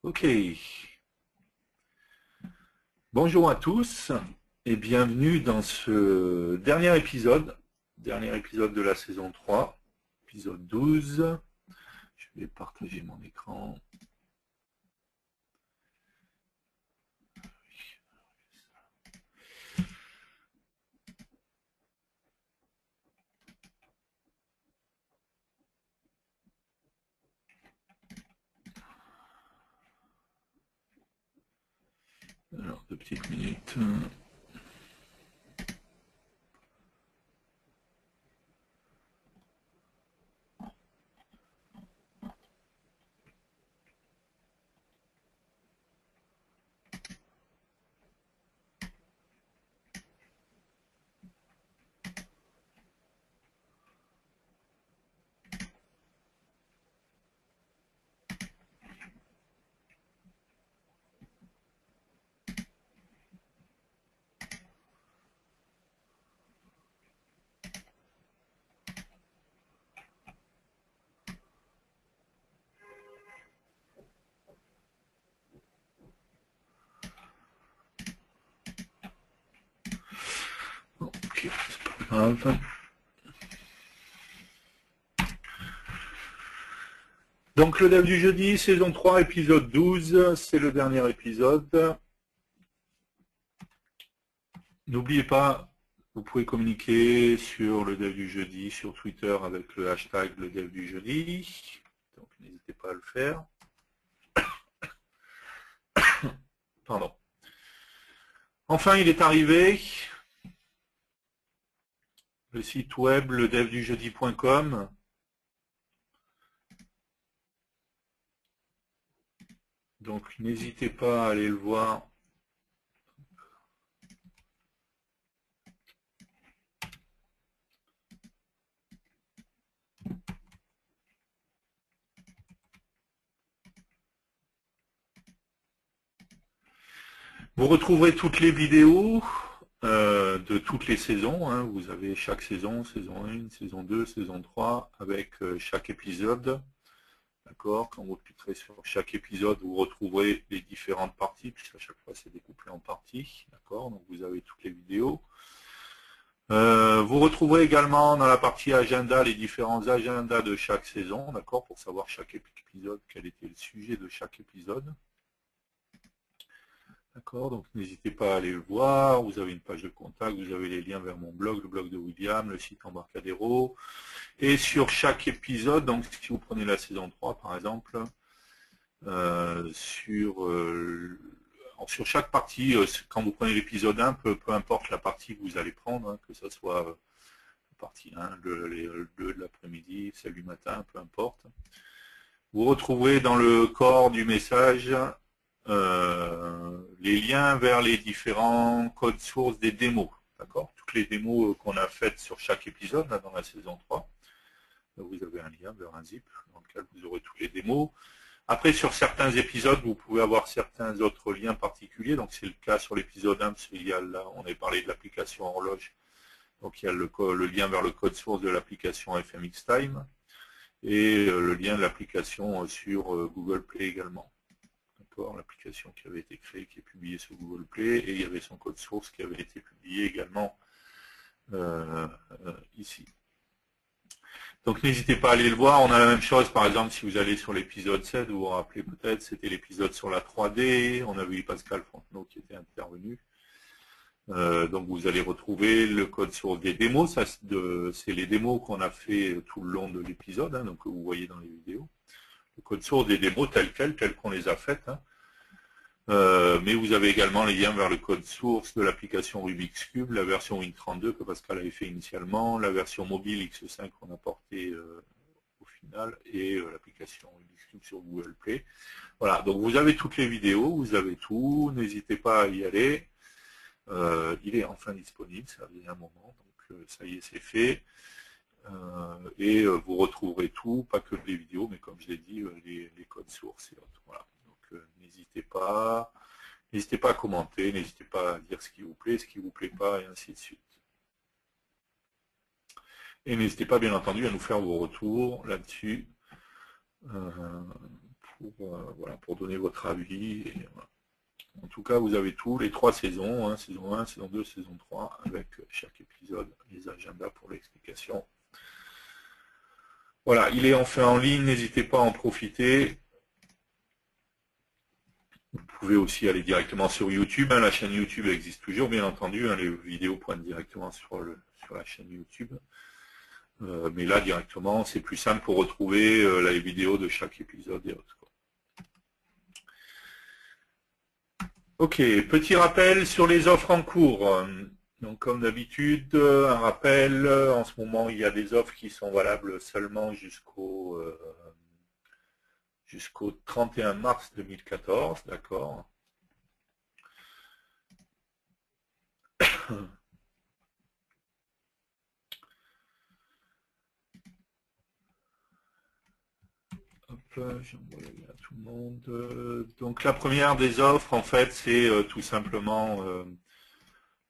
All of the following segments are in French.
Ok, bonjour à tous et bienvenue dans ce dernier épisode de la saison 3, épisode 12. Je vais partager mon écran. Alors, 2 petites minutes. Ok, c'est pas grave. Donc le dev du jeudi, saison 3, épisode 12, c'est le dernier épisode. N'oubliez pas, vous pouvez communiquer sur le dev du jeudi, sur Twitter avec le hashtag le dev du jeudi. Donc n'hésitez pas à le faire. Pardon. Enfin, il est arrivé, le site web ledevdujeudi.com. Donc n'hésitez pas à aller le voir. Vous retrouverez toutes les vidéos de toutes les saisons. Hein. Vous avez chaque saison, saison 1, saison 2, saison 3, avec chaque épisode. D'accord. Quand vous cliquerez sur chaque épisode, vous retrouverez les différentes parties, puisqu'à chaque fois c'est découpé en parties. D'accord. Donc vous avez toutes les vidéos. Vous retrouverez également dans la partie agenda les différents agendas de chaque saison, d'accord, pour savoir chaque épisode, quel était le sujet de chaque épisode. D'accord, donc n'hésitez pas à aller le voir, vous avez une page de contact, vous avez les liens vers mon blog, le blog de William, le site Embarcadero. Et sur chaque épisode, donc si vous prenez la saison 3 par exemple, sur chaque partie, quand vous prenez l'épisode 1, peu importe la partie que vous allez prendre, hein, que ce soit la partie 1, le 2 de l'après-midi, celle du matin, peu importe. Vous retrouverez dans le corps du message les liens vers les différents codes sources des démos. D'accord. Toutes les démos qu'on a faites sur chaque épisode, là, dans la saison 3. Vous avez un lien vers un zip dans lequel vous aurez tous les démos. Après, sur certains épisodes, vous pouvez avoir certains autres liens particuliers. Donc, c'est le cas sur l'épisode 1, parce qu'il y a là, on a parlé de l'application horloge. Donc, il y a le lien vers le code source de l'application FMX Time et le lien de l'application sur Google Play également. D'accord, l'application qui avait été créée, qui est publiée sur Google Play, et il y avait son code source qui avait été publié également ici. Donc n'hésitez pas à aller le voir. On a la même chose, par exemple, si vous allez sur l'épisode 7, vous vous rappelez peut-être, c'était l'épisode sur la 3D. On avait eu Pascal Fontenot qui était intervenu. Donc vous allez retrouver le code source des démos. Ça, c'est les démos qu'on a fait tout le long de l'épisode, hein, donc que vous voyez dans les vidéos. Le code source des démos tel qu'on les a faites. Hein. Mais vous avez également les liens vers le code source de l'application Rubik's Cube, la version Win32 que Pascal avait fait initialement, la version mobile X5 qu'on a portée au final, et l'application Rubik's Cube sur Google Play. Voilà, donc vous avez toutes les vidéos, vous avez tout, n'hésitez pas à y aller. Il est enfin disponible, ça faisait un moment, donc ça y est, c'est fait. Et vous retrouverez tout, pas que les vidéos, mais comme je l'ai dit, les codes sources et autres. Voilà. Donc n'hésitez pas à commenter, n'hésitez pas à dire ce qui vous plaît, ce qui vous plaît pas, et ainsi de suite. Et n'hésitez pas, bien entendu, à nous faire vos retours là-dessus voilà, pour donner votre avis. Et, voilà. En tout cas, vous avez tous les 3 saisons, hein, saison 1, saison 2, saison 3, avec chaque épisode, les agendas pour l'explication. Voilà, il est enfin en ligne, n'hésitez pas à en profiter. Vous pouvez aussi aller directement sur YouTube, hein, la chaîne YouTube existe toujours, bien entendu, hein, les vidéos pointent directement sur la chaîne YouTube. Mais là, directement, c'est plus simple pour retrouver les vidéos de chaque épisode et autres. Ok, petit rappel sur les offres en cours. Donc comme d'habitude, un rappel, en ce moment il y a des offres qui sont valables seulement jusqu'au 31 mars 2014, d'accord. Hop, j'envoie à tout le monde. Donc la première des offres, en fait, c'est tout simplement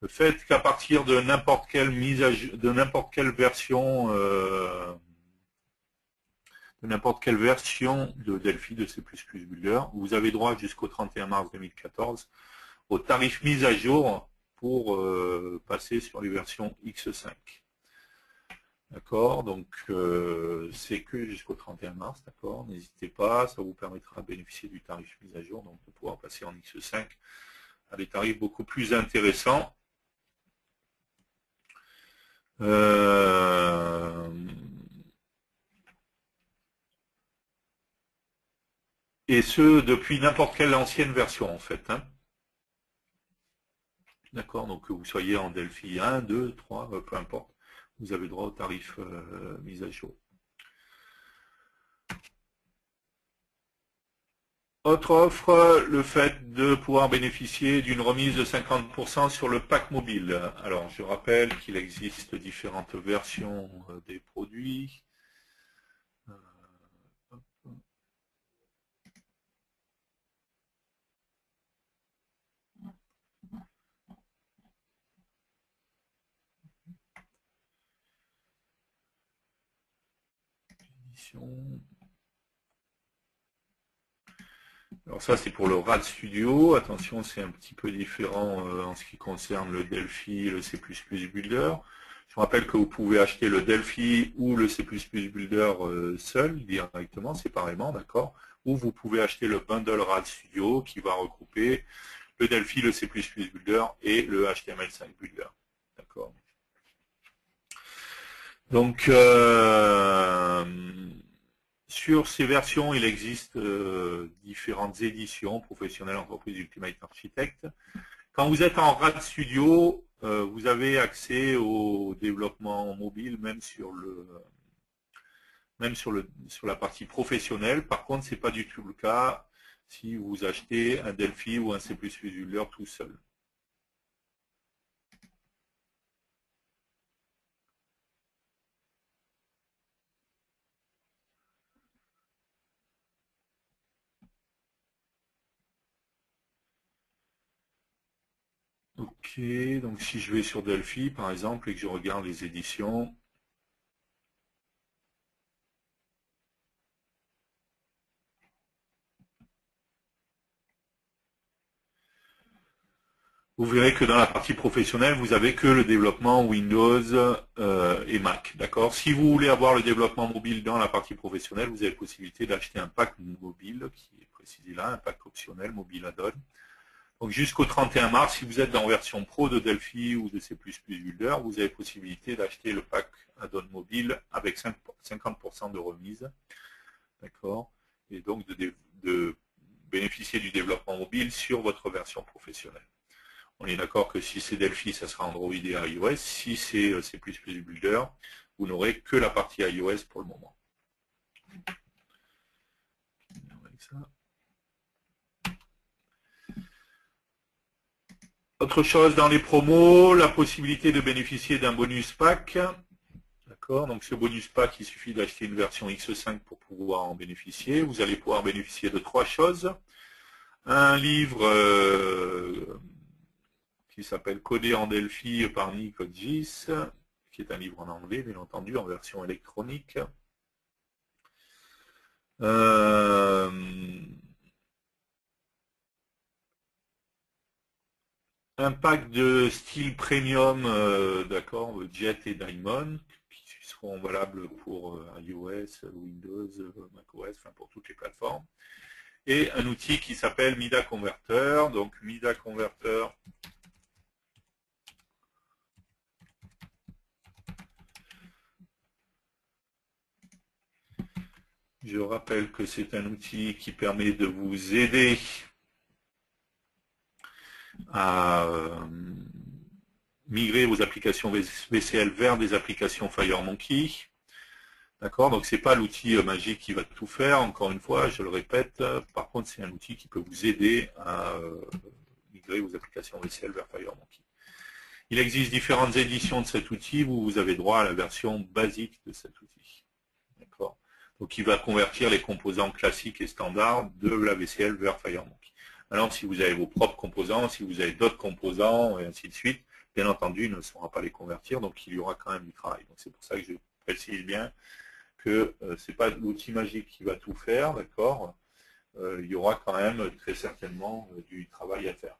le fait qu'à partir de n'importe quelle mise à jour, de n'importe quelle version de Delphi, de C++ Builder, vous avez droit jusqu'au 31 mars 2014 au tarif mise à jour pour passer sur les versions X5. D'accord, donc c'est que jusqu'au 31 mars, d'accord, n'hésitez pas, ça vous permettra de bénéficier du tarif mise à jour, donc de pouvoir passer en X5 à des tarifs beaucoup plus intéressants. Et ce, depuis n'importe quelle ancienne version, en fait. Hein. D'accord, donc que vous soyez en Delphi 1, 2, 3, peu importe, vous avez droit au tarif mise à jour. Autre offre, le fait de pouvoir bénéficier d'une remise de 50% sur le pack mobile. Alors, je rappelle qu'il existe différentes versions des produits. Alors ça, c'est pour le RAD Studio. Attention, c'est un petit peu différent en ce qui concerne le Delphi et le C++ Builder. Je vous rappelle que vous pouvez acheter le Delphi ou le C++ Builder seul, directement, séparément, d'accord. Ou vous pouvez acheter le bundle RAD Studio qui va regrouper le Delphi, le C++ Builder et le HTML5 Builder. D'accord. Donc, sur ces versions, il existe différentes éditions, professionnelles, entreprise, Ultimate Architect. Quand vous êtes en RAD Studio, vous avez accès au développement mobile, même sur la partie professionnelle. Par contre, ce n'est pas du tout le cas si vous achetez un Delphi ou un C++ Builder tout seul. Ok, donc si je vais sur Delphi, par exemple, et que je regarde les éditions, vous verrez que dans la partie professionnelle, vous avez que le développement Windows et Mac. D'accord. Si vous voulez avoir le développement mobile dans la partie professionnelle, vous avez la possibilité d'acheter un pack mobile, qui est précisé là, un pack optionnel mobile add-on. Donc jusqu'au 31 mars, si vous êtes en version pro de Delphi ou de C++ Builder, vous avez la possibilité d'acheter le pack add-on mobile avec 50% de remise. D'accord. Et donc de bénéficier du développement mobile sur votre version professionnelle. On est d'accord que si c'est Delphi, ça sera Android et iOS. Si c'est C++ Builder, vous n'aurez que la partie iOS pour le moment. Autre chose dans les promos, la possibilité de bénéficier d'un bonus pack. D'accord, donc ce bonus pack, il suffit d'acheter une version X5 pour pouvoir en bénéficier. Vous allez pouvoir bénéficier de 3 choses. Un livre qui s'appelle Coder en Delphi par Nick Hodges, qui est un livre en anglais, bien entendu, en version électronique. un pack de style premium, d'accord, Jet et Diamond, qui seront valables pour iOS, Windows, macOS, enfin pour toutes les plateformes. Et un outil qui s'appelle MIDA Converter. Donc MIDA Converter, je rappelle que c'est un outil qui permet de vous aider à migrer vos applications VCL vers des applications FireMonkey. D'accord, donc c'est pas l'outil magique qui va tout faire, encore une fois, je le répète. Par contre, c'est un outil qui peut vous aider à migrer vos applications VCL vers FireMonkey. Il existe différentes éditions de cet outil, vous avez droit à la version basique de cet outil. D'accord. Donc il va convertir les composants classiques et standards de la VCL vers FireMonkey. Alors si vous avez vos propres composants, si vous avez d'autres composants, et ainsi de suite, bien entendu, il ne saura pas les convertir, donc il y aura quand même du travail. Donc c'est pour ça que je précise bien que ce n'est pas l'outil magique qui va tout faire, d'accord. Il y aura quand même très certainement du travail à faire.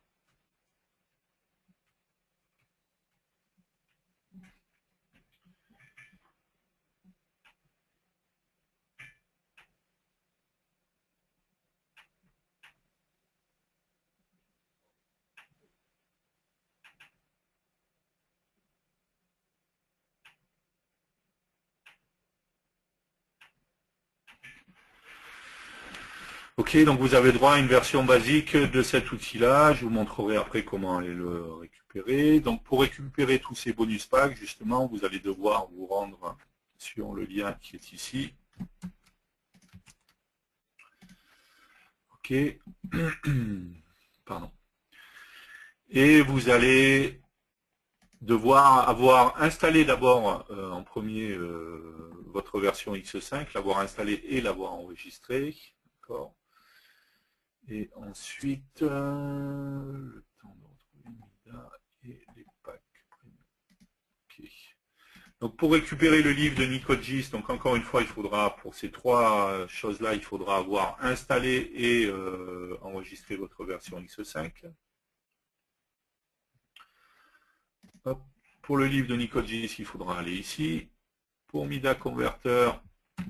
Ok, donc vous avez droit à une version basique de cet outil-là. Je vous montrerai après comment aller le récupérer. Donc pour récupérer tous ces bonus packs, justement, vous allez devoir vous rendre sur le lien qui est ici. Ok. Pardon. Et vous allez devoir avoir installé d'abord en premier votre version X5, l'avoir installée et l'avoir enregistrée. D'accord. Et ensuite, le temps de retrouver MIDA et les packs. Okay. Donc pour récupérer le livre de Nicodgis, donc encore une fois, il faudra, pour ces trois choses-là, il faudra avoir installé et enregistré votre version X5. Hop. Pour le livre de Nicodgis, il faudra aller ici. Pour MIDA Converter,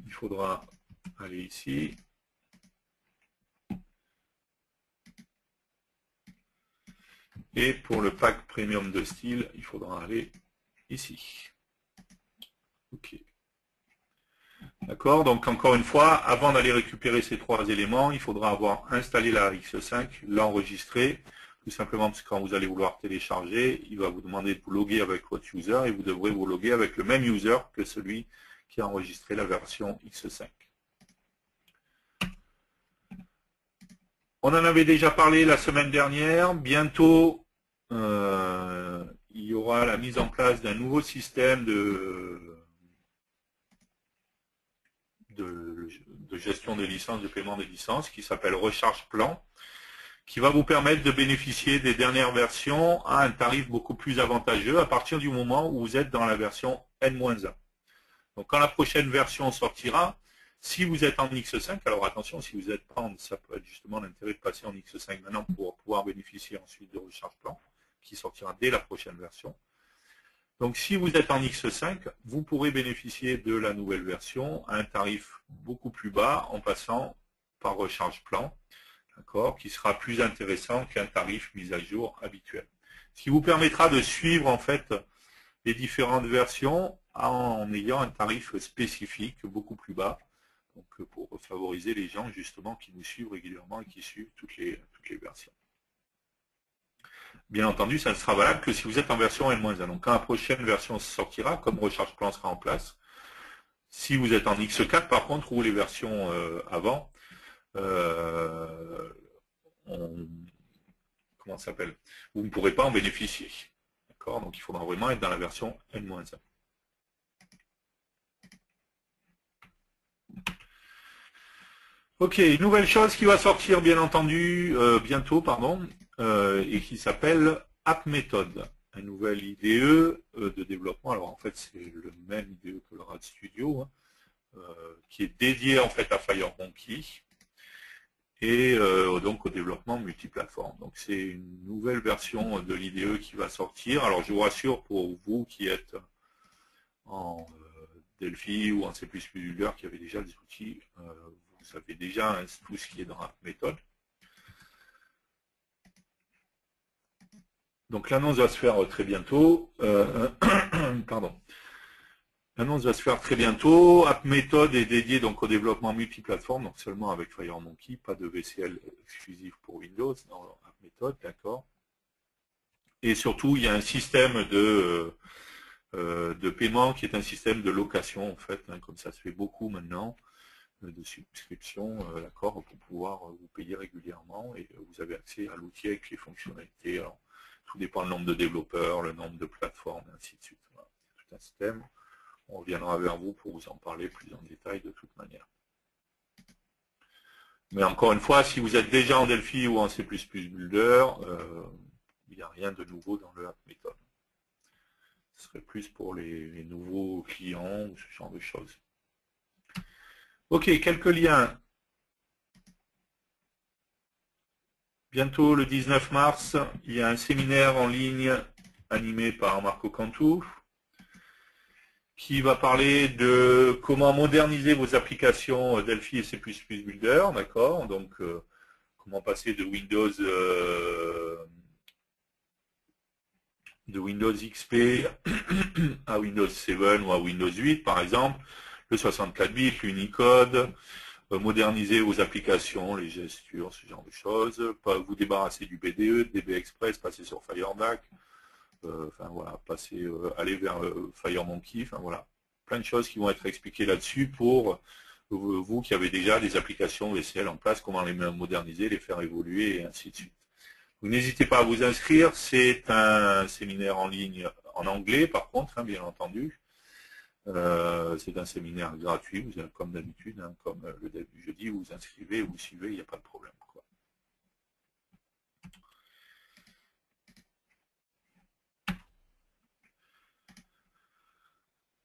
il faudra aller ici. Et pour le pack premium de style, il faudra aller ici. Ok. D'accord, donc encore une fois, avant d'aller récupérer ces trois éléments, il faudra avoir installé la X5, l'enregistrer, tout simplement parce que quand vous allez vouloir télécharger, il va vous demander de vous loguer avec votre user et vous devrez vous loguer avec le même user que celui qui a enregistré la version X5. On en avait déjà parlé la semaine dernière. Bientôt, il y aura la mise en place d'un nouveau système de gestion des licences, de paiement des licences, qui s'appelle Recharge Plan, qui va vous permettre de bénéficier des dernières versions à un tarif beaucoup plus avantageux à partir du moment où vous êtes dans la version N-1. Donc quand la prochaine version sortira, si vous êtes en X5, alors attention, si vous n'êtes pas en, ça peut être justement l'intérêt de passer en X5 maintenant pour pouvoir bénéficier ensuite de Recharge Plan, qui sortira dès la prochaine version. Donc si vous êtes en X5, vous pourrez bénéficier de la nouvelle version à un tarif beaucoup plus bas en passant par Recharge Plan, d'accord, qui sera plus intéressant qu'un tarif mis à jour habituel. Ce qui vous permettra de suivre en fait les différentes versions en ayant un tarif spécifique beaucoup plus bas, donc pour favoriser les gens justement qui nous suivent régulièrement et qui suivent toutes les versions. Bien entendu, ça ne sera valable que si vous êtes en version N-1. Donc quand la prochaine version sortira, comme Recharge Plan sera en place, si vous êtes en X4 par contre, ou les versions avant, comment ça s'appelle, vous ne pourrez pas en bénéficier. D'accord, donc il faudra vraiment être dans la version N-1. Ok, une nouvelle chose qui va sortir bien entendu bientôt, pardon, et qui s'appelle AppMethod, une nouvelle IDE de développement. Alors en fait c'est le même IDE que le RAD Studio, hein, qui est dédié en fait à FireMonkey. et donc au développement multiplateforme. Donc c'est une nouvelle version de l'IDE qui va sortir. Alors je vous rassure, pour vous qui êtes en Delphi ou en C++ Builder qui avez déjà des outils, vous avez déjà tout ce qui est dans la méthode. Donc l'annonce va se faire très bientôt. Pardon. L'annonce va se faire très bientôt. App méthode est dédiée donc au développement multiplateforme, donc seulement avec FireMonkey, pas de VCL exclusif pour Windows dans App méthode, d'accord. Et surtout, il y a un système de paiement qui est un système de location en fait, hein, comme ça se fait beaucoup maintenant, de subscription, d'accord, pour pouvoir vous payer régulièrement et vous avez accès à l'outil avec les fonctionnalités. Alors, tout dépend du nombre de développeurs, le nombre de plateformes, et ainsi de suite. Voilà. C'est tout un système. On reviendra vers vous pour vous en parler plus en détail de toute manière. Mais encore une fois, si vous êtes déjà en Delphi ou en C++ Builder, il n'y a rien de nouveau dans le App méthode. Ce serait plus pour les nouveaux clients ou ce genre de choses. Ok, quelques liens. Bientôt, le 19 mars, il y a un séminaire en ligne animé par Marco Cantu qui va parler de comment moderniser vos applications Delphi et C++ Builder, d'accord. Donc, comment passer de Windows XP à Windows 7 ou à Windows 8, par exemple, le 64 bits, l'Unicode, moderniser vos applications, les gestures, ce genre de choses, pas vous débarrasser du BDE, DB Express, passer sur Fireback, enfin voilà, aller vers FireMonkey, enfin voilà, plein de choses qui vont être expliquées là-dessus pour vous qui avez déjà des applications VCL en place, comment les moderniser, les faire évoluer et ainsi de suite. N'hésitez pas à vous inscrire, c'est un séminaire en ligne en anglais par contre, hein, bien entendu. C'est un séminaire gratuit, vous avez, comme d'habitude, hein, comme le début du jeudi, vous vous inscrivez, vous suivez, il n'y a pas de problème, quoi.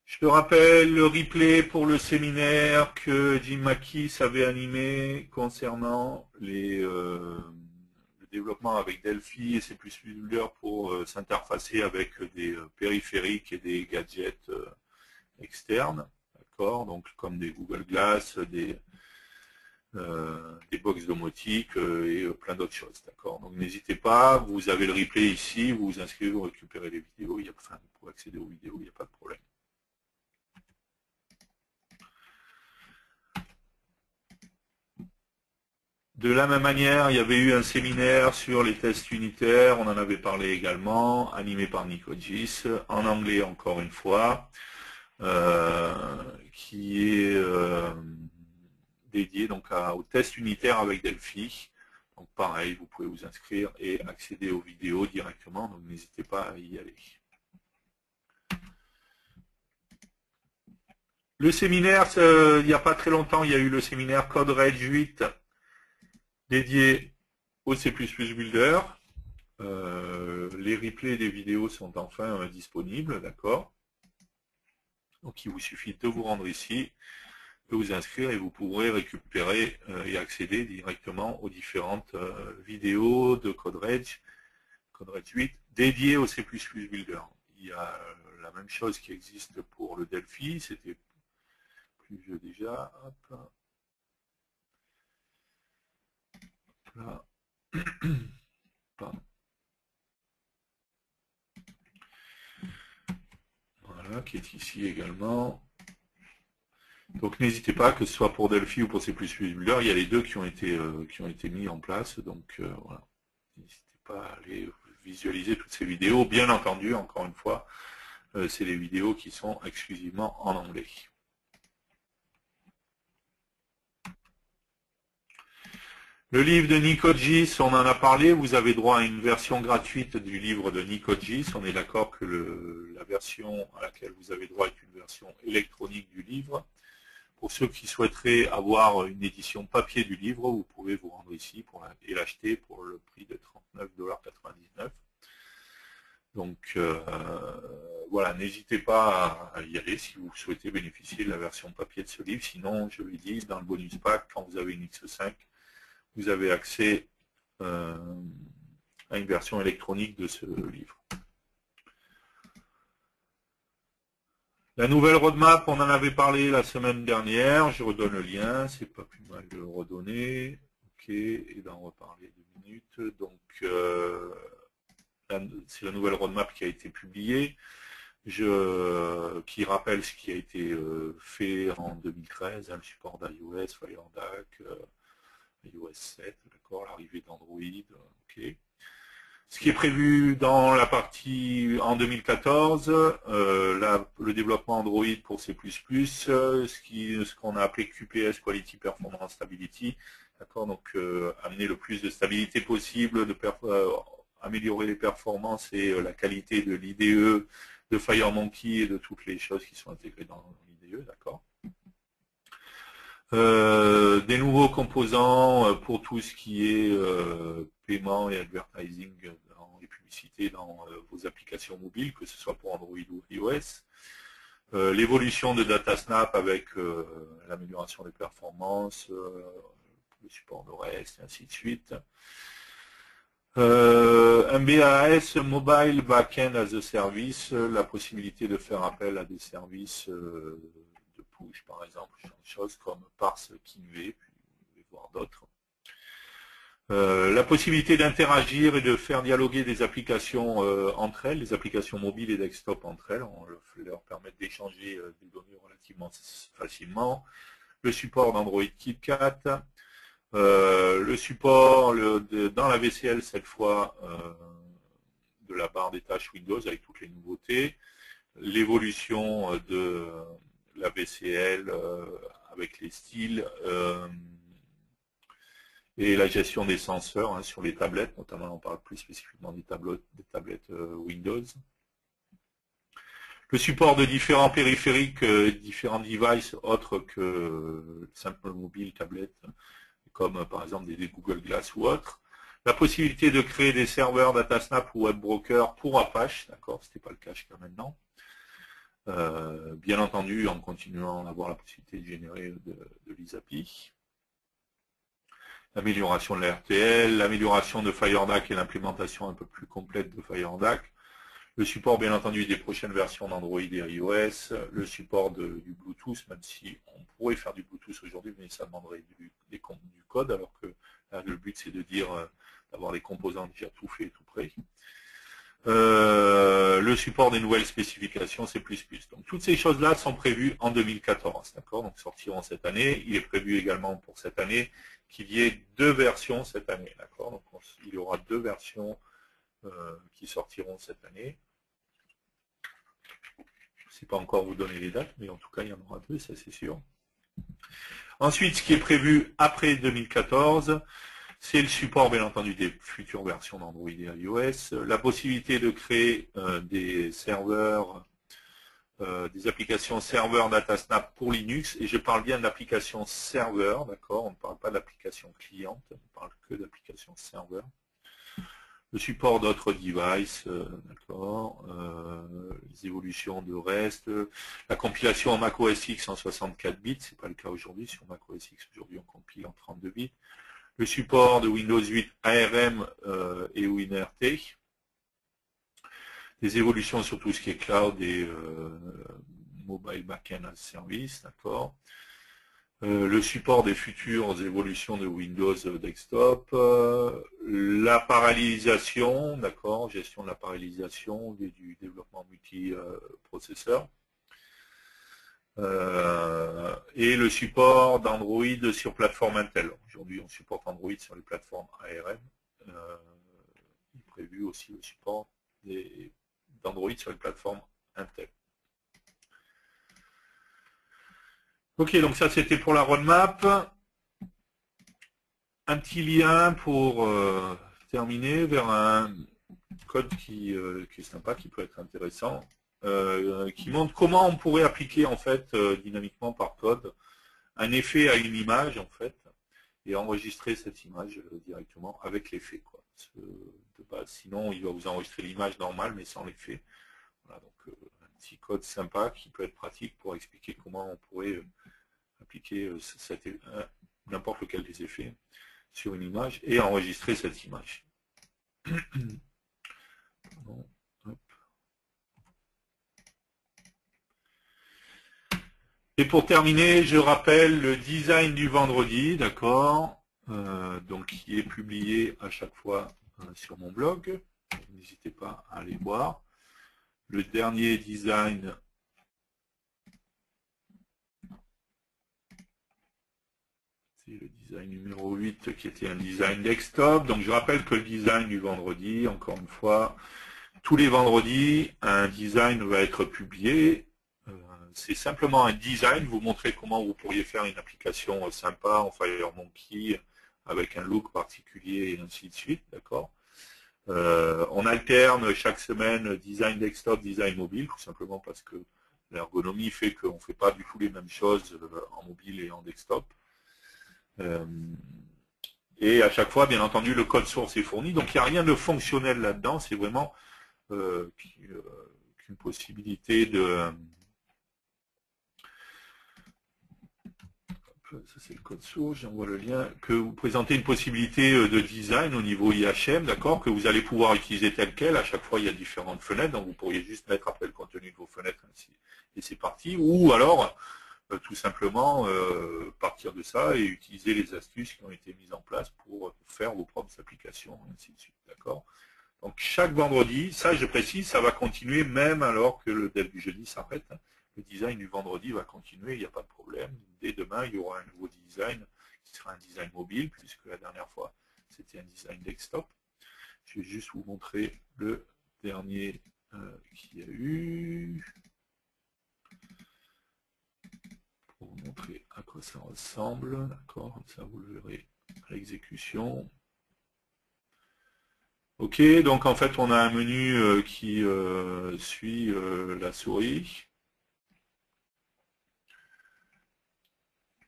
Je rappelle le replay pour le séminaire que Jim Mackis avait animé concernant le développement avec Delphi et C++ Builder pour s'interfacer avec des périphériques et des gadgets externes, d'accord, donc comme des Google Glass, des box domotiques et plein d'autres choses, d'accord. Donc n'hésitez pas, vous avez le replay ici, vous vous inscrivez, vous récupérez les vidéos, pour accéder aux vidéos, il n'y a pas de problème. De la même manière, il y avait eu un séminaire sur les tests unitaires, on en avait parlé également, animé par Nicogis, en anglais encore une fois, qui est dédié donc aux tests unitaires avec Delphi. Donc pareil, vous pouvez vous inscrire et accéder aux vidéos directement, donc n'hésitez pas à y aller. Le séminaire, il n'y a pas très longtemps, il y a eu le séminaire CodeRedge 8 dédié au C++ Builder. Les replays des vidéos sont enfin disponibles, d'accord. Donc il vous suffit de vous rendre ici, de vous inscrire et vous pourrez récupérer et accéder directement aux différentes vidéos de CodeRedge 8 dédiées au C++ Builder. Il y a la même chose qui existe pour le Delphi, c'était plus vieux déjà. Hop. Là. Pardon. Voilà, qui est ici également. Donc n'hésitez pas, que ce soit pour Delphi ou pour C++ Builder, il y a les deux qui ont été mis en place. Donc voilà, n'hésitez pas à aller visualiser toutes ces vidéos. Bien entendu, encore une fois, c'est des vidéos qui sont exclusivement en anglais. Le livre de Nicogis, on en a parlé, vous avez droit à une version gratuite du livre de Nicogis. On est d'accord que la version à laquelle vous avez droit est une version électronique du livre. Pour ceux qui souhaiteraient avoir une édition papier du livre, vous pouvez vous rendre ici et l'acheter pour le prix de 39,99 $. Donc voilà, n'hésitez pas à y aller si vous souhaitez bénéficier de la version papier de ce livre. Sinon, je l'ai dit, dans le bonus pack, quand vous avez une X5, vous avez accès à une version électronique de ce livre. La nouvelle roadmap, on en avait parlé la semaine dernière, je redonne le lien, c'est pas plus mal de le redonner. Ok, et d'en reparler 2 minutes. Donc, c'est la nouvelle roadmap qui a été publiée, qui rappelle ce qui a été fait en 2013, le support d'iOS, FireDAC, iOS 7, d'accord, l'arrivée d'Android, ok. Ce qui est prévu dans la partie en 2014, le développement Android pour C++, ce qu'on a appelé QPS, Quality Performance Stability, d'accord, donc amener le plus de stabilité possible, améliorer les performances et la qualité de l'IDE, de FireMonkey et de toutes les choses qui sont intégrées dans l'IDE, d'accord. Des nouveaux composants pour tout ce qui est paiement et advertising dans les publicités dans vos applications mobiles, que ce soit pour Android ou iOS. L'évolution de DataSnap avec l'amélioration des performances, le support de REST, et ainsi de suite. Un BAS, Mobile Backend as a Service, la possibilité de faire appel à des services de push, par exemple, des choses comme Parse, Kinvé, puis vous pouvez voir d'autres. La possibilité d'interagir et de faire dialoguer des applications entre elles, les applications mobiles et desktop entre elles, on leur permettre d'échanger des données relativement facilement. Le support d'Android KitKat, le support dans la VCL cette fois de la barre des tâches Windows avec toutes les nouveautés, l'évolution de la VCL avec les styles et la gestion des senseurs sur les tablettes, notamment on parle plus spécifiquement des tablettes Windows. Le support de différents périphériques, différents devices autres que simple mobile, tablette, comme par exemple des Google Glass ou autres. La possibilité de créer des serveurs DataSnap ou WebBroker pour Apache, d'accord, ce n'était pas le cas jusqu'à maintenant. Bien entendu, en continuant à avoir la possibilité de générer de l'ISAPI. L'amélioration de la RTL, l'amélioration de FireDAC et l'implémentation un peu plus complète de FireDAC. Le support, bien entendu, des prochaines versions d'Android et iOS. Le support du Bluetooth, même si on pourrait faire du Bluetooth aujourd'hui, mais ça demanderait du code, alors que là, le but, c'est de dire d'avoir les composants déjà tout faits, tout prêts. Le support des nouvelles spécifications C++. Donc toutes ces choses-là sont prévues en 2014, d'accord, donc sortiront cette année. Il est prévu également pour cette année qu'il y ait 2 versions cette année, d'accord. Donc il y aura 2 versions qui sortiront cette année. Je ne sais pas encore vous donner les dates, mais en tout cas il y en aura 2, ça c'est sûr. Ensuite, ce qui est prévu après 2014, c'est le support, bien entendu, des futures versions d'Android et iOS, la possibilité de créer des serveurs, des applications serveurs DataSnap pour Linux, et je parle bien d'applications serveurs, d'accord, on ne parle pas d'applications clientes, on ne parle que d'applications serveurs. Le support d'autres devices, d'accord, les évolutions de REST, la compilation en Mac OS X en 64 bits, c'est pas le cas aujourd'hui, sur Mac OS X aujourd'hui on compile en 32 bits. Le support de Windows 8 ARM et WinRT, des évolutions sur tout ce qui est cloud et mobile backend as service, d'accord. Le support des futures évolutions de Windows Desktop, la parallélisation, d'accord, gestion de la parallélisation et du développement multiprocesseur, et le support d'Android sur plateforme Intel. Aujourd'hui, on supporte Android sur les plateformes ARM. Il est prévu aussi le support d'Android sur les plateformes Intel. Ok, donc ça c'était pour la roadmap. Un petit lien pour terminer vers un code qui est sympa, qui peut être intéressant, qui montre comment on pourrait appliquer en fait dynamiquement par code un effet à une image en fait et enregistrer cette image directement avec l'effet quoi. De base. Sinon il va vous enregistrer l'image normale mais sans l'effet. Voilà, donc un petit code sympa qui peut être pratique pour expliquer comment on pourrait appliquer n'importe lequel des effets sur une image et enregistrer cette image. Et pour terminer, je rappelle le design du vendredi, d'accord, donc qui est publié à chaque fois sur mon blog. N'hésitez pas à aller voir. Le dernier design, c'est le design numéro 8 qui était un design desktop. Donc je rappelle que le design du vendredi, encore une fois, tous les vendredis, un design va être publié. C'est simplement un design, vous montrer comment vous pourriez faire une application sympa en FireMonkey avec un look particulier et ainsi de suite, d'accord. On alterne chaque semaine design desktop, design mobile, tout simplement parce que l'ergonomie fait qu'on ne fait pas du tout les mêmes choses en mobile et en desktop. Et à chaque fois, bien entendu, le code source est fourni, donc il n'y a rien de fonctionnel là-dedans, c'est vraiment qu'une possibilité de... Ça c'est le code source, j'envoie le lien, que vous présentez une possibilité de design au niveau IHM, d'accord, que vous allez pouvoir utiliser tel quel. À chaque fois, il y a différentes fenêtres, donc vous pourriez juste mettre après le contenu de vos fenêtres ainsi, et c'est parti. Ou alors, tout simplement, partir de ça et utiliser les astuces qui ont été mises en place pour faire vos propres applications, ainsi de suite, d'accord. Donc chaque vendredi, ça je précise, ça va continuer même alors que le dev du jeudi s'arrête. Le design du vendredi va continuer, il n'y a pas de problème. Dès demain, il y aura un nouveau design qui sera un design mobile, puisque la dernière fois, c'était un design desktop. Je vais juste vous montrer le dernier qu'il y a eu. Pour vous montrer à quoi ça ressemble. D'accord, ça vous le verrez à l'exécution. Ok, donc en fait, on a un menu qui suit la souris.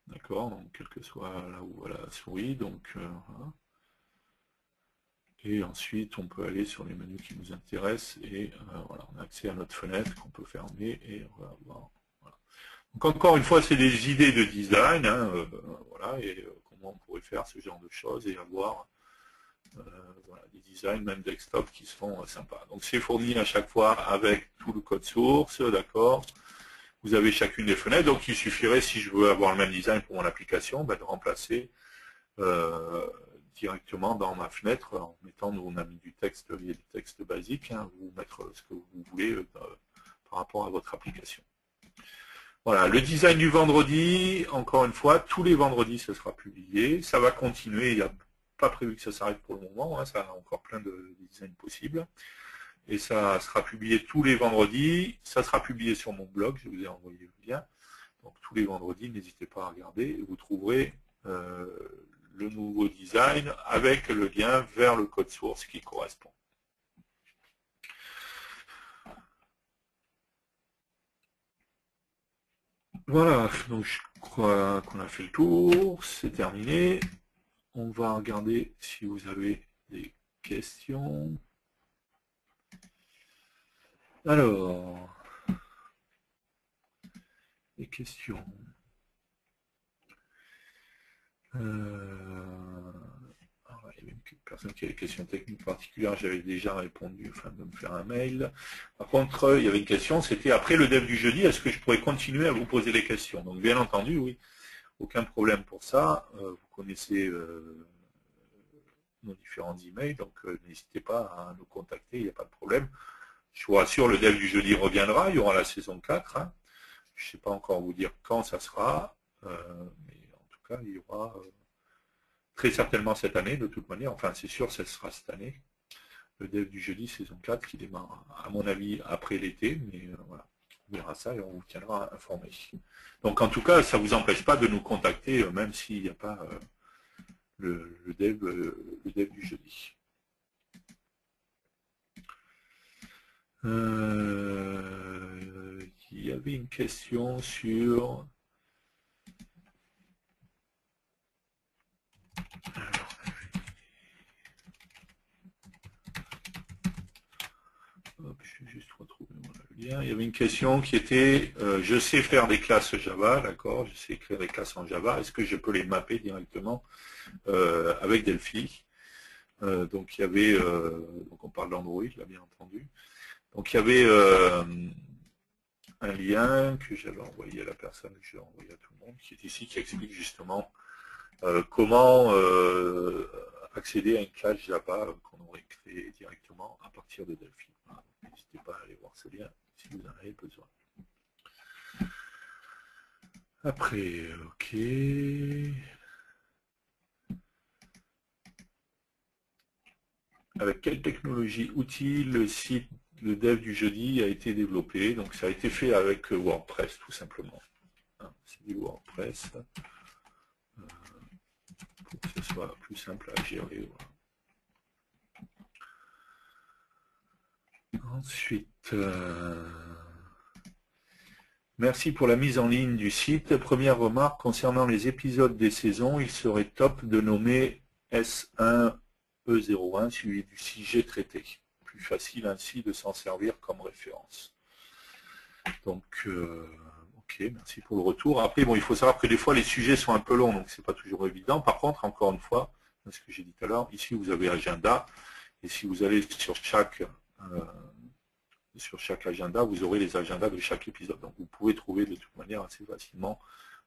D'accord, donc quel que soit là où va la souris, donc voilà. Et ensuite on peut aller sur les menus qui nous intéressent et voilà, on a accès à notre fenêtre qu'on peut fermer et on va voir. Voilà. Donc encore une fois, c'est des idées de design, hein, voilà, et comment on pourrait faire ce genre de choses et avoir voilà, des designs même desktop qui sont sympas. Donc c'est fourni à chaque fois avec tout le code source, d'accord. Vous avez chacune des fenêtres, donc il suffirait, si je veux avoir le même design pour mon application, de remplacer directement dans ma fenêtre en mettant, nous on a mis du texte, il y a du texte basique, hein, vous mettre ce que vous voulez par rapport à votre application. Voilà, le design du vendredi, encore une fois, tous les vendredis ce sera publié, ça va continuer, il n'y a pas prévu que ça s'arrête pour le moment, hein, ça a encore plein de designs possibles. Et ça sera publié tous les vendredis. Ça sera publié sur mon blog, je vous ai envoyé le lien. Donc tous les vendredis, n'hésitez pas à regarder. Et vous trouverez le nouveau design avec le lien vers le code source qui correspond. Voilà, donc je crois qu'on a fait le tour. C'est terminé. On va regarder si vous avez des questions. Alors, les questions. Alors, il y avait une personne qui avait des questions techniques particulières, j'avais déjà répondu, enfin de me faire un mail. Par contre, il y avait une question, c'était après le dev du jeudi, est-ce que je pourrais continuer à vous poser les questions? Donc bien entendu, oui, aucun problème pour ça. Vous connaissez nos différents emails, donc n'hésitez pas à nous contacter, il n'y a pas de problème. Je vous rassure, le dev du jeudi reviendra, il y aura la saison 4. Hein. Je ne sais pas encore vous dire quand ça sera, mais en tout cas, il y aura très certainement cette année, de toute manière. Enfin, c'est sûr, ça sera cette année. Le dev du jeudi, saison 4, qui démarre, à mon avis, après l'été, mais voilà. On verra ça et on vous tiendra informé. Donc, en tout cas, ça ne vous empêche pas de nous contacter, même s'il n'y a pas le dev du jeudi. Il y avait une question sur... Hop, je vais juste retrouver voilà, le Bien, il y avait une question qui était, je sais faire des classes Java, d'accord, je sais écrire des classes en Java, est-ce que je peux les mapper directement avec Delphi? Donc il y avait, donc on parle d'Android, là bien entendu. Donc il y avait un lien que j'avais envoyé à la personne, que j'ai envoyé à tout le monde, qui est ici, qui explique justement comment accéder à une classe Java qu'on aurait créée directement à partir de Delphi. Voilà. N'hésitez pas à aller voir ce lien si vous en avez besoin. Après, ok. Avec quelle technologie, outil, le site, le dev du jeudi a été développé? Donc ça a été fait avec WordPress tout simplement. C'est du WordPress pour que ce soit plus simple à gérer. Voilà. Ensuite, merci pour la mise en ligne du site. Première remarque concernant les épisodes des saisons, il serait top de nommer S1E01 suivi du sujet traité. Plus facile ainsi de s'en servir comme référence. Donc, ok, merci pour le retour. Après, bon, il faut savoir que des fois les sujets sont un peu longs, donc c'est pas toujours évident. Par contre, encore une fois, ce que j'ai dit tout à l'heure, ici vous avez agenda, et si vous allez sur chaque agenda, vous aurez les agendas de chaque épisode. Donc vous pouvez trouver de toute manière assez facilement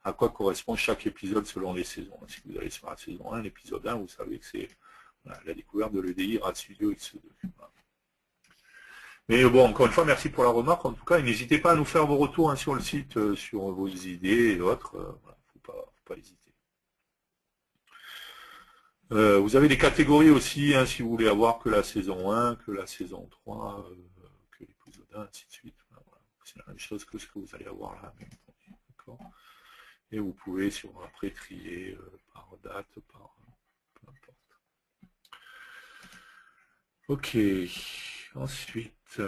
à quoi correspond chaque épisode selon les saisons. Si vous allez sur la saison 1, l'épisode 1, vous savez que c'est la découverte de l'EDI Rad Studio X2. Voilà. Mais bon, encore une fois, merci pour la remarque. En tout cas, n'hésitez pas à nous faire vos retours sur le site, sur vos idées et autres. Voilà, faut pas hésiter. Vous avez des catégories aussi, hein, si vous voulez avoir que la saison 1, que la saison 3, que l'épisode 1, ainsi de suite. Voilà. C'est la même chose que ce que vous allez avoir là. Et vous pouvez après trier par date, par peu importe. Ok. Ensuite,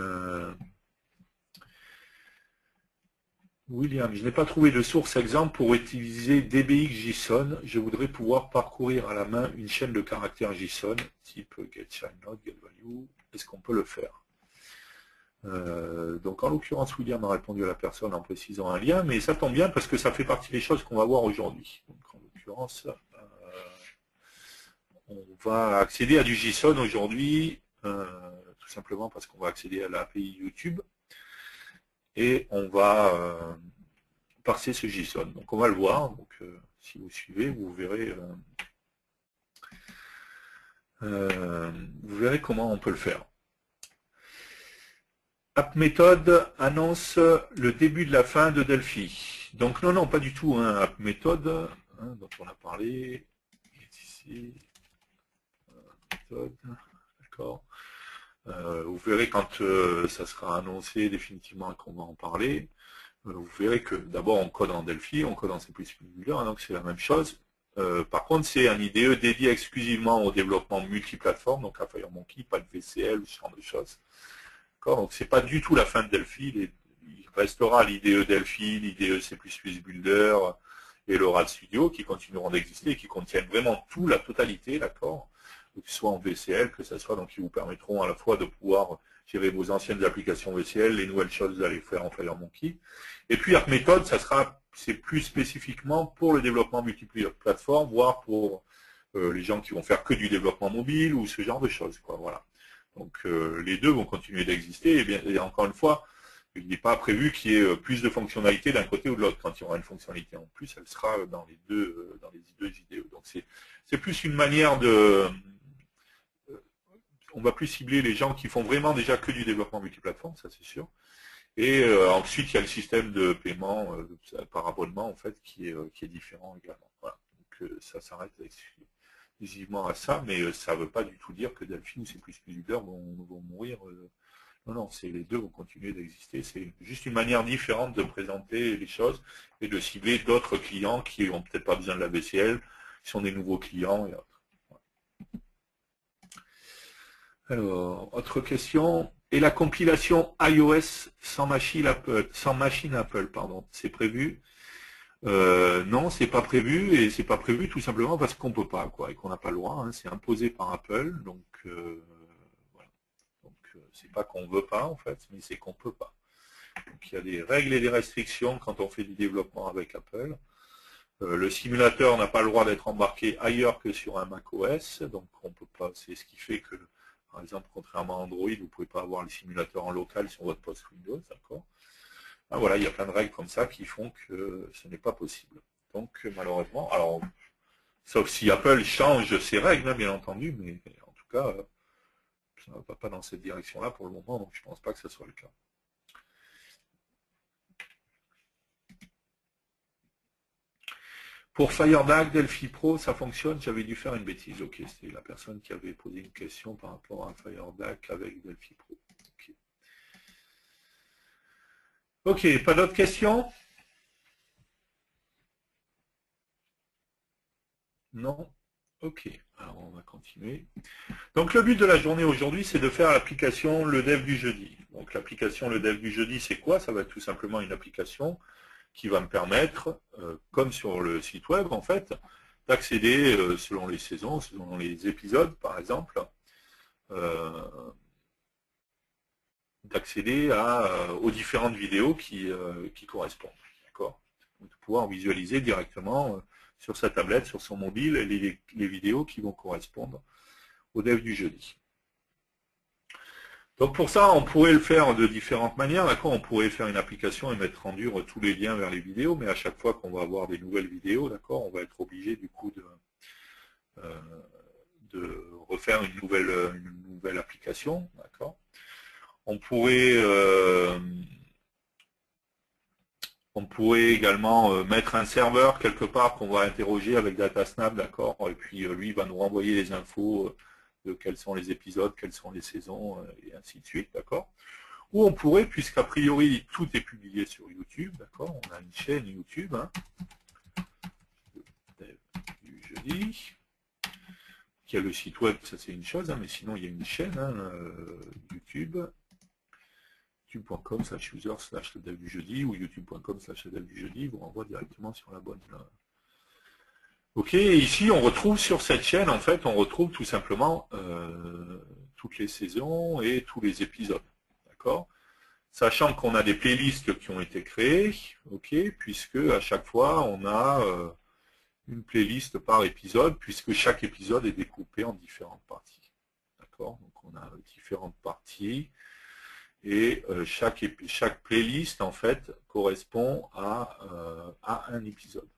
William, je n'ai pas trouvé de source exemple pour utiliser DBX-JSON. Je voudrais pouvoir parcourir à la main une chaîne de caractères JSON, type getChildNode, getValue. Est-ce qu'on peut le faire? Donc en l'occurrence, William a répondu à la personne en précisant un lien, mais ça tombe bien parce que ça fait partie des choses qu'on va voir aujourd'hui. Donc en l'occurrence, on va accéder à du JSON aujourd'hui, tout simplement parce qu'on va accéder à l'API YouTube et on va parser ce JSON. Donc on va le voir. Donc si vous suivez, vous verrez comment on peut le faire. AppMethod annonce le début de la fin de Delphi. Donc non, pas du tout. Hein, AppMethod, hein, dont on a parlé, est ici. D'accord. Vous verrez quand ça sera annoncé définitivement qu'on va en parler. Vous verrez que d'abord on code en Delphi, on code en C++, hein, donc c'est la même chose. Par contre, c'est un IDE dédié exclusivement au développement multiplateforme, donc à FireMonkey, pas de VCL ou ce genre de choses. Donc c'est pas du tout la fin de Delphi, il restera l'IDE Delphi, l'IDE C++ Builder et le Rad Studio qui continueront d'exister et qui contiennent vraiment tout, la totalité, d'accord, que ce soit en VCL, que ce soit, donc qui vous permettront à la fois de pouvoir gérer vos anciennes applications VCL, les nouvelles choses que vous allez faire en FireMonkey. Et puis AppMethod, c'est plus spécifiquement pour le développement multiplateforme, voire pour les gens qui vont faire que du développement mobile ou ce genre de choses, quoi, voilà. Donc les deux vont continuer d'exister et encore une fois, il n'est pas prévu qu'il y ait plus de fonctionnalités d'un côté ou de l'autre. Quand il y aura une fonctionnalité en plus, elle sera dans les deux IDE. Donc c'est plus une manière de... On va plus cibler les gens qui font vraiment déjà que du développement multiplateforme, ça c'est sûr. Et ensuite, il y a le système de paiement par abonnement en fait qui est différent également. Voilà. Donc ça s'arrête exclusivement à ça, mais ça ne veut pas du tout dire que Delphi ou C++ Builder vont mourir. Non, les deux vont continuer d'exister. C'est juste une manière différente de présenter les choses et de cibler d'autres clients qui n'ont peut-être pas besoin de la VCL, qui sont des nouveaux clients et autres. Alors, autre question. Et la compilation iOS sans machine Apple, c'est prévu? Non, c'est pas prévu, et c'est pas prévu tout simplement parce qu'on peut pas, quoi, et qu'on n'a pas le droit, hein, c'est imposé par Apple, donc voilà. Donc c'est pas qu'on veut pas en fait, mais c'est qu'on peut pas. Donc, il y a des règles et des restrictions quand on fait du développement avec Apple. Le simulateur n'a pas le droit d'être embarqué ailleurs que sur un macOS, donc on peut pas. C'est ce qui fait que, par exemple, contrairement à Android, vous ne pouvez pas avoir les simulateurs en local sur votre poste Windows, d'accord. Ah, voilà, il y a plein de règles comme ça qui font que ce n'est pas possible. Donc malheureusement, alors sauf si Apple change ses règles, hein, bien entendu, mais en tout cas, ça ne va pas dans cette direction-là pour le moment, donc je ne pense pas que ce soit le cas. Pour FireDAC, Delphi Pro, ça fonctionne. J'avais dû faire une bêtise. Ok, c'était la personne qui avait posé une question par rapport à FireDAC avec Delphi Pro. Ok, pas d'autres questions? Non? Ok, alors on va continuer. Donc le but de la journée aujourd'hui, c'est de faire l'application Le Dev du jeudi. Donc l'application Le Dev du jeudi, c'est quoi? Ça va être tout simplement une application qui va me permettre, comme sur le site web en fait, d'accéder selon les saisons, selon les épisodes par exemple, d'accéder aux différentes vidéos qui correspondent. D'accord? De pouvoir visualiser directement sur sa tablette, sur son mobile, les vidéos qui vont correspondre au dev du jeudi. Donc pour ça, on pourrait le faire de différentes manières. D'accord, on pourrait faire une application et mettre en dur tous les liens vers les vidéos, mais à chaque fois qu'on va avoir des nouvelles vidéos, d'accord, on va être obligé du coup de refaire une nouvelle application. D'accord. On pourrait également mettre un serveur quelque part qu'on va interroger avec DataSnap, d'accord, et puis lui il va nous renvoyer les infos de quels sont les épisodes, quelles sont les saisons, et ainsi de suite, d'accord. Ou on pourrait, puisqu'a priori tout est publié sur YouTube, d'accord, on a une chaîne YouTube, hein, du jeudi, qui a le site web, ça c'est une chose, hein, mais sinon il y a une chaîne, hein, YouTube, youtube.com/user/le dev du jeudi ou youtube.com/le dev du jeudi vous renvoie directement sur la bonne. Ok, et ici on retrouve sur cette chaîne, en fait, on retrouve tout simplement toutes les saisons et tous les épisodes. D'accord? Sachant qu'on a des playlists qui ont été créées, ok, puisque à chaque fois on a une playlist par épisode, puisque chaque épisode est découpé en différentes parties. D'accord? Donc on a différentes parties. Et chaque playlist en fait correspond à un épisode.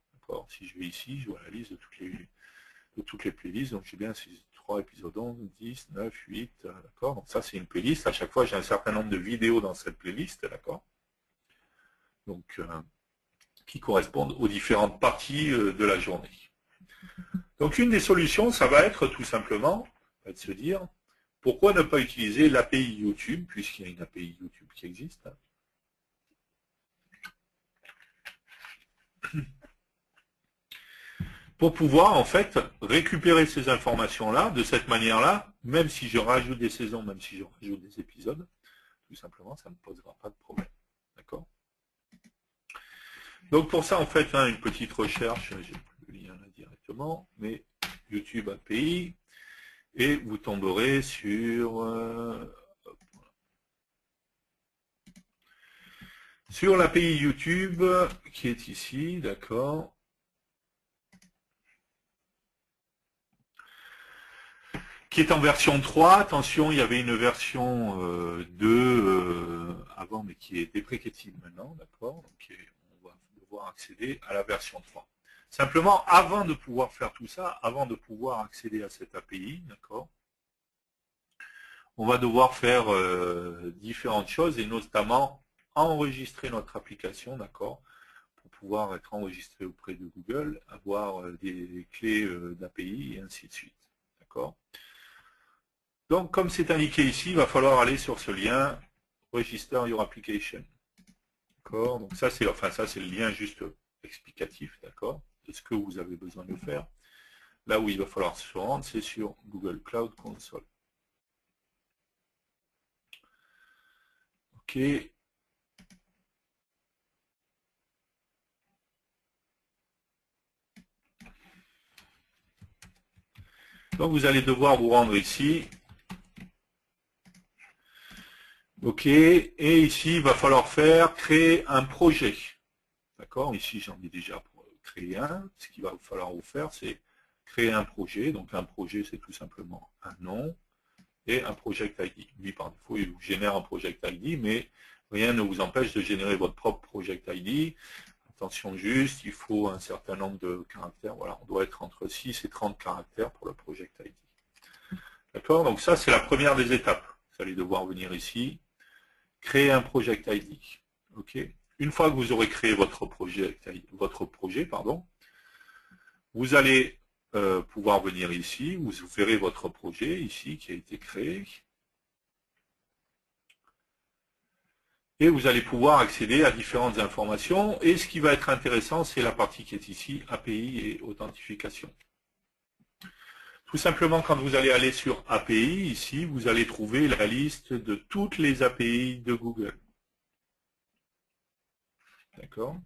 Si je vais ici, je vois la liste de toutes les playlists. Donc j'ai bien ces 3 épisodes 11, 10, 9, 8. D'accord. Donc ça c'est une playlist. À chaque fois j'ai un certain nombre de vidéos dans cette playlist. D'accord. Donc qui correspondent aux différentes parties de la journée. Donc une des solutions, ça va être tout simplement de se dire pourquoi ne pas utiliser l'API YouTube, puisqu'il y a une API YouTube qui existe, pour pouvoir en fait récupérer ces informations-là de cette manière-là, même si je rajoute des saisons, même si je rajoute des épisodes, tout simplement, ça ne posera pas de problème. D'accord? Donc pour ça, en fait, hein, une petite recherche, j'ai plus le lien là directement, mais YouTube API, et vous tomberez sur l'API YouTube qui est ici, d'accord. Qui est en version 3. Attention, il y avait une version 2 avant, mais qui est déprécative maintenant, d'accord. Donc on va devoir accéder à la version 3. Simplement, avant de pouvoir faire tout ça, avant de pouvoir accéder à cette API, d'accord, on va devoir faire différentes choses et notamment enregistrer notre application, d'accord, pour pouvoir être enregistré auprès de Google, avoir des clés d'API et ainsi de suite, d'accord. Donc, comme c'est indiqué ici, il va falloir aller sur ce lien Register your application. D'accord. Donc ça c'est le lien juste explicatif, d'accord, de ce que vous avez besoin de faire. Là où il va falloir se rendre, c'est sur Google Cloud Console. Ok. Donc vous allez devoir vous rendre ici. Ok, et ici, il va falloir créer un projet. D'accord, ici j'en ai déjà créé un. Ce qu'il va falloir vous faire, c'est créer un projet. Donc un projet, c'est tout simplement un nom et un project ID. Lui, par défaut, il vous génère un project ID, mais rien ne vous empêche de générer votre propre project ID. Attention juste, il faut un certain nombre de caractères. Voilà, on doit être entre 6 et 30 caractères pour le project ID. D'accord, donc ça, c'est la première des étapes. Vous allez devoir venir ici, créer un project ID. Ok. Une fois que vous aurez créé votre projet, vous allez pouvoir venir ici, vous verrez votre projet ici qui a été créé. Et vous allez pouvoir accéder à différentes informations. Et ce qui va être intéressant, c'est la partie qui est ici, API et authentification. Tout simplement, quand vous allez aller sur API, ici, vous allez trouver la liste de toutes les API de Google. D'accord ?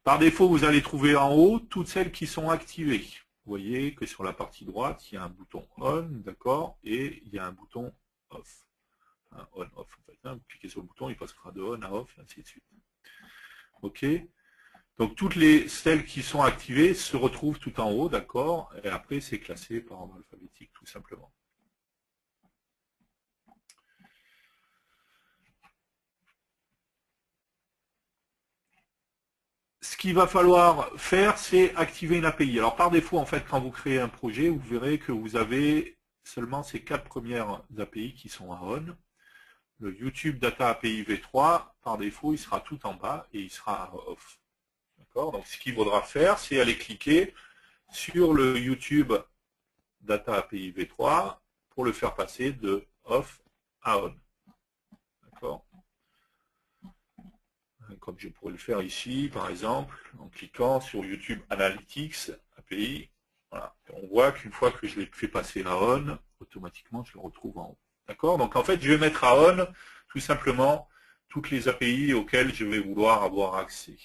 Par défaut, vous allez trouver en haut toutes celles qui sont activées. Vous voyez que sur la partie droite, il y a un bouton On, d'accord, et il y a un bouton Off. Un On, Off, en fait. Vous cliquez sur le bouton, il passera de On à Off, et ainsi de suite. OK ? Donc toutes celles qui sont activées se retrouvent tout en haut, d'accord, et après c'est classé par ordre alphabétique, tout simplement. Ce qu'il va falloir faire, c'est activer une API. Alors par défaut, en fait, quand vous créez un projet, vous verrez que vous avez seulement ces 4 premières API qui sont à on. Le YouTube Data API V3, par défaut, il sera tout en bas et il sera à off. D'accord ? Donc ce qu'il faudra faire, c'est aller cliquer sur le YouTube Data API V3 pour le faire passer de off à on. D'accord ? Comme je pourrais le faire ici, par exemple, en cliquant sur YouTube Analytics API. Voilà. On voit qu'une fois que je l'ai fait passer à on, automatiquement, je le retrouve en haut. D'accord ? Donc, en fait, je vais mettre à on, tout simplement, toutes les API auxquelles je vais vouloir avoir accès.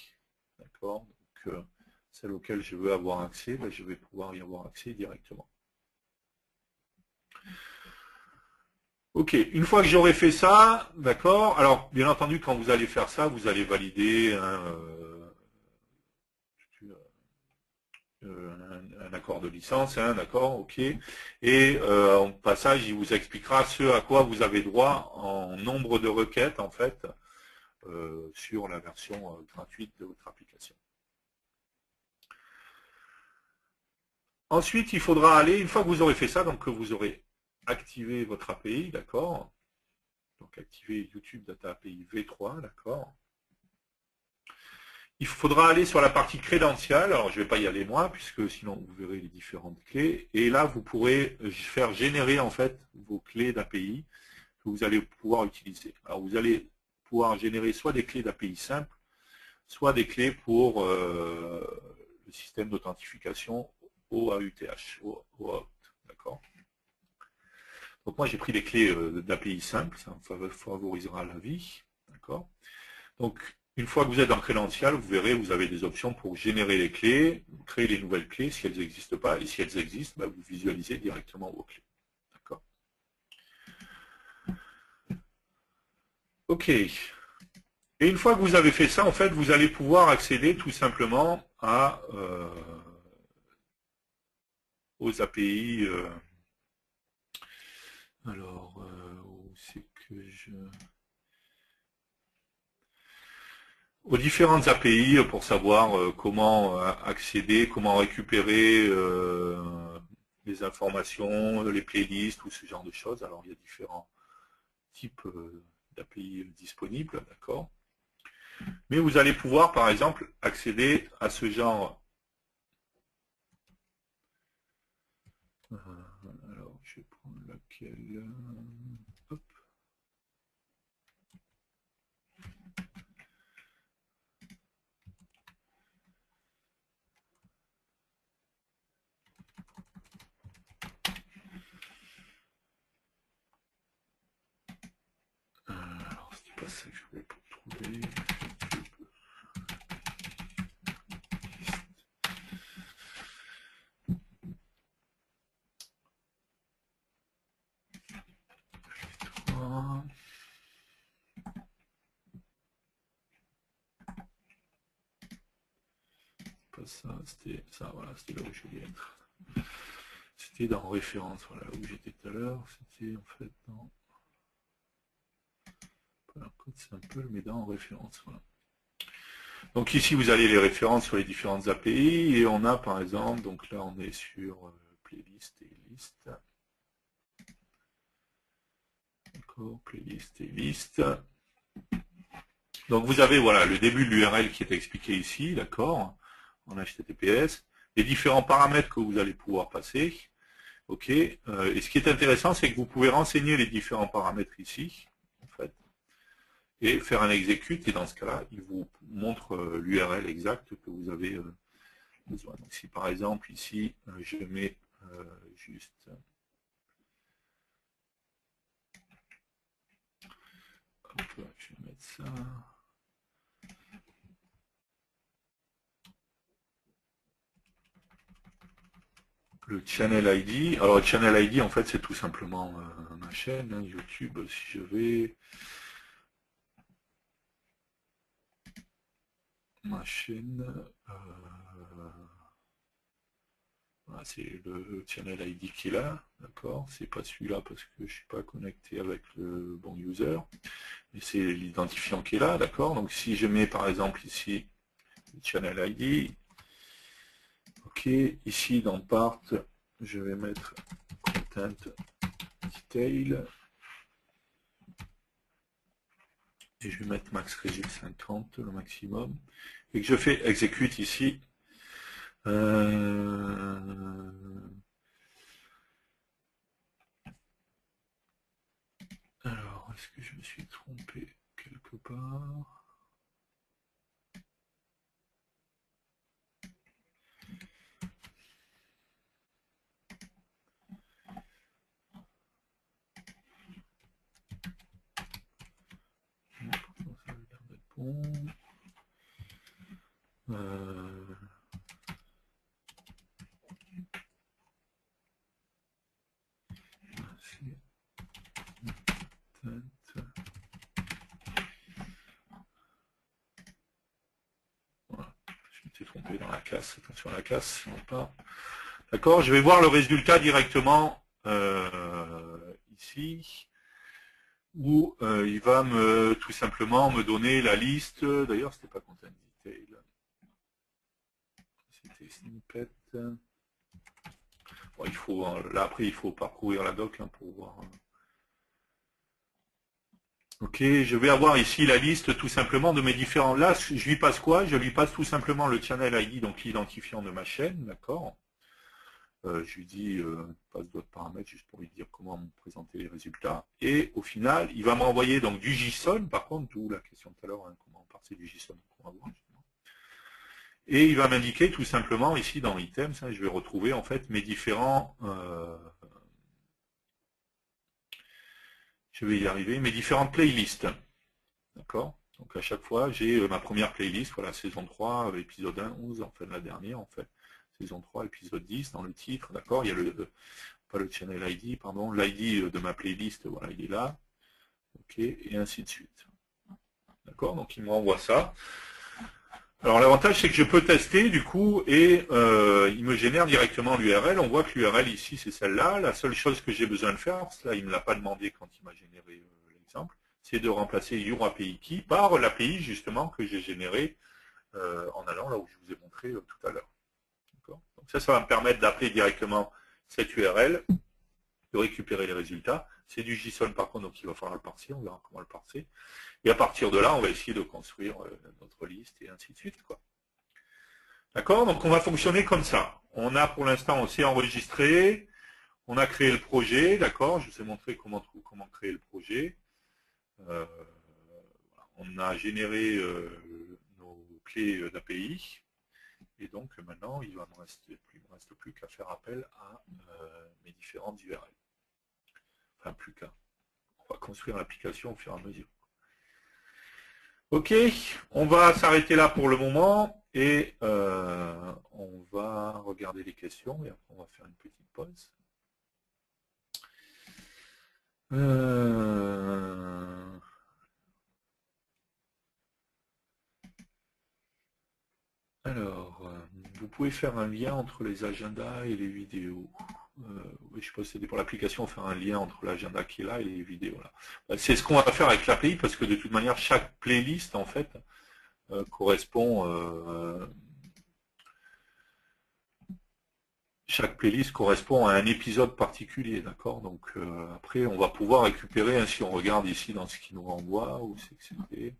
D'accord ? Donc, celles auxquelles je veux avoir accès, ben, je vais pouvoir y avoir accès directement. Ok, une fois que j'aurai fait ça, d'accord, alors bien entendu quand vous allez faire ça, vous allez valider un accord de licence, d'accord, ok, et en passage il vous expliquera ce à quoi vous avez droit en nombre de requêtes en fait sur la version gratuite de votre application. Ensuite il faudra aller, une fois que vous aurez fait ça, donc que vous aurez activé votre API, d'accord, donc activer YouTube Data API V3, d'accord. Il faudra aller sur la partie crédentiale. Alors, je ne vais pas y aller moi, puisque sinon vous verrez les différentes clés. Et là, vous pourrez faire générer en fait vos clés d'API que vous allez pouvoir utiliser. Alors, vous allez pouvoir générer soit des clés d'API simples, soit des clés pour le système d'authentification OAuth, d'accord. Donc moi, j'ai pris des clés d'API simples, ça favorisera la vie, d'accord. Donc, une fois que vous êtes dans Crédential, vous verrez, vous avez des options pour générer les clés, créer les nouvelles clés si elles n'existent pas, et si elles existent, bah, vous visualisez directement vos clés. D'accord. Ok. Et une fois que vous avez fait ça, en fait, vous allez pouvoir accéder tout simplement aux API. Alors, où c'est que je... aux différentes API pour savoir comment accéder, comment récupérer les informations, les playlists, tout ce genre de choses. Alors il y a différents types d'API disponibles, d'accord. Mais vous allez pouvoir par exemple accéder à ce genre. Alors je vais prendre laquelle. Hop. Alors c'est pas ça que je voulais trouver. c'était ça, voilà, c'était là où je voulais être. C'était dans référence, voilà, où j'étais tout à l'heure, c'était en fait dans pas dans code simple, mais dans référence, voilà. Donc ici vous avez les références sur les différentes API, et on a par exemple, donc là on est sur playlist et liste. D'accord, playlist et liste. Donc vous avez voilà le début de l'URL qui est expliqué ici, d'accord, en HTTPS, les différents paramètres que vous allez pouvoir passer, ok. Et ce qui est intéressant, c'est que vous pouvez renseigner les différents paramètres ici, en fait, et faire un execute, et dans ce cas-là, il vous montre l'URL exacte que vous avez besoin. Donc si par exemple ici, je mets juste... Hop, je vais mettre ça... Le channel ID. Alors, le channel ID, en fait, c'est tout simplement ma chaîne, hein, YouTube. Si je vais... Ma chaîne... Voilà, c'est le channel ID qui est là, d'accord. C'est pas celui-là parce que je suis pas connecté avec le bon user. Mais c'est l'identifiant qui est là, d'accord. Donc, si je mets, par exemple, ici, le channel ID... Ok, ici, dans Part, je vais mettre Content Detail. Et je vais mettre max régime 50, le maximum, et que je fais execute ici. Alors, est-ce que je me suis trompé quelque part? Non, ça a l'air d'être bon. Voilà. Je m'étais trompé dans la classe. Attention à la classe. D'accord, je vais voir le résultat directement ici, où il va tout simplement me donner la liste. D'ailleurs, c'était pas content detail. C'était snippet. Bon, il faut, là après, il faut parcourir la doc hein, pour voir. Ok, je vais avoir ici la liste tout simplement de mes différents. Là, je lui passe quoi? Je lui passe tout simplement le channel ID, donc l'identifiant de ma chaîne, d'accord. Je lui dis passe d'autres paramètres juste pour lui dire comment me présenter les résultats. Et au final, il va m'envoyer donc du JSON, par contre, d'où la question tout à l'heure, hein, comment parser du JSON qu'on va voir. Et il va m'indiquer tout simplement ici dans items, hein, je vais retrouver en fait mes différents je vais y arriver, mes différentes playlists. D'accord. Donc à chaque fois, j'ai ma première playlist, voilà, saison 3, épisode 1, 11, enfin la dernière en fait. Saison 3, épisode 10, dans le titre, d'accord. Il y a pas le channel ID, pardon, l'ID de ma playlist, voilà, il est là. Ok, et ainsi de suite. D'accord, donc il m'envoie ça. Alors l'avantage c'est que je peux tester du coup et il me génère directement l'URL. On voit que l'URL ici c'est celle-là. La seule chose que j'ai besoin de faire, cela il ne me l'a pas demandé quand il m'a généré l'exemple, c'est de remplacer YourAPI Key par l'API justement que j'ai généré en allant là où je vous ai montré tout à l'heure. Donc ça va me permettre d'appeler directement cette URL, de récupérer les résultats. C'est du JSON par contre, donc il va falloir le parser, on verra comment le parser. Et à partir de là, on va essayer de construire notre liste et ainsi de suite, quoi. D'accord? Donc on va fonctionner comme ça. On a pour l'instant, on s'est enregistré, on a créé le projet, d'accord? Je vous ai montré comment créer le projet. On a généré nos clés d'API. Et donc maintenant, il ne me reste plus qu'à faire appel à mes différentes URL. Enfin, plus qu'à. On va construire l'application au fur et à mesure. Ok, on va s'arrêter là pour le moment et on va regarder les questions et après on va faire une petite pause. Alors, pouvez faire un lien entre les agendas et les vidéos. Oui, je possédais pour l'application faire un lien entre l'agenda qui est là et les vidéos là. C'est ce qu'on va faire avec l'API parce que de toute manière chaque playlist en fait correspond à un épisode particulier, d'accord. Donc après on va pouvoir récupérer, hein, si on regarde ici dans ce qui nous renvoie, où c'est que c'était.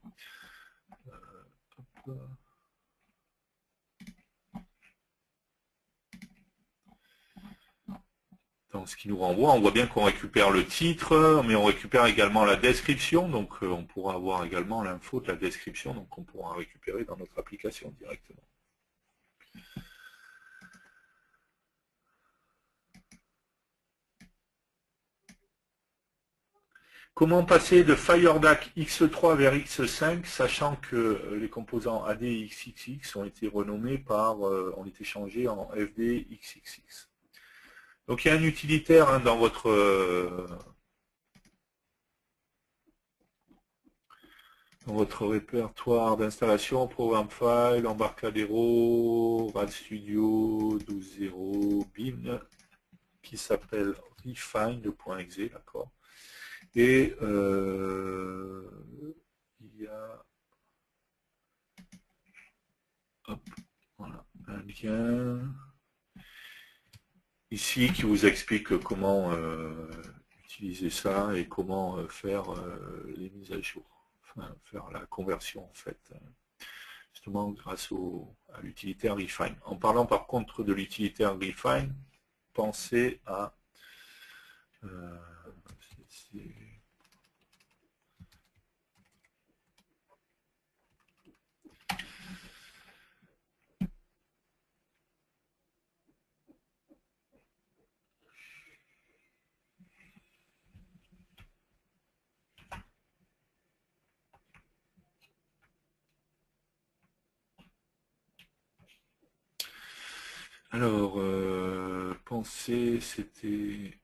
Dans ce qui nous renvoie, on voit bien qu'on récupère le titre, mais on récupère également la description, donc on pourra avoir également l'info de la description, donc on pourra récupérer dans notre application directement. Comment passer de FireDAC X3 vers X5, sachant que les composants AD et XXX ont été renommés ont été changés en FD XXX. Donc il y a un utilitaire, hein, dans votre répertoire d'installation, programme file, Embarcadero, RAD Studio 12.0, bin, qui s'appelle refine.exe, d'accord. Et il y a voilà, un lien ici qui vous explique comment utiliser ça et comment faire les mises à jour, enfin faire la conversion en fait, justement grâce à l'utilitaire Refine. En parlant par contre de l'utilitaire Refine, pensez à alors, pensez, c'était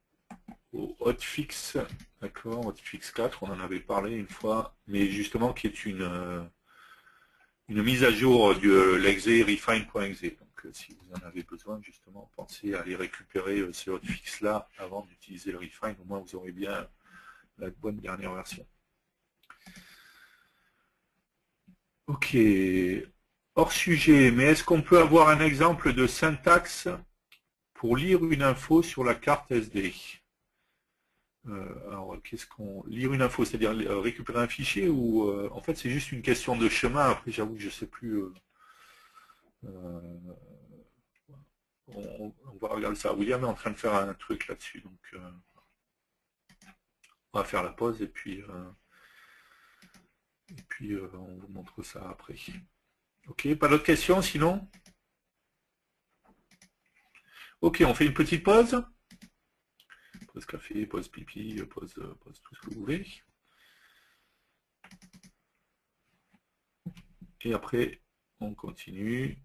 au hotfix, d'accord, hotfix 4, on en avait parlé une fois, mais justement qui est une mise à jour de l'exe refine.exe. Donc si vous en avez besoin, justement, pensez à aller récupérer ce hotfix là avant d'utiliser le refine, au moins vous aurez bien la bonne dernière version. Ok, hors sujet, mais est-ce qu'on peut avoir un exemple de syntaxe pour lire une info sur la carte SD? Alors, qu'est-ce qu'on... Lire une info, c'est-à-dire récupérer un fichier ou... en fait, c'est juste une question de chemin. Après, j'avoue que je ne sais plus... on va regarder ça. William est en train de faire un truc là-dessus. Donc, on va faire la pause et puis on vous montre ça après. Ok, pas d'autres questions sinon? Ok, on fait une petite pause. Pause café, pause pipi, pause tout ce que vous voulez. Et après, on continue.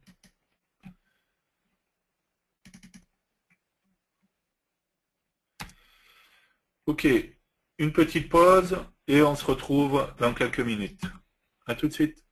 Ok, une petite pause et on se retrouve dans quelques minutes. À tout de suite.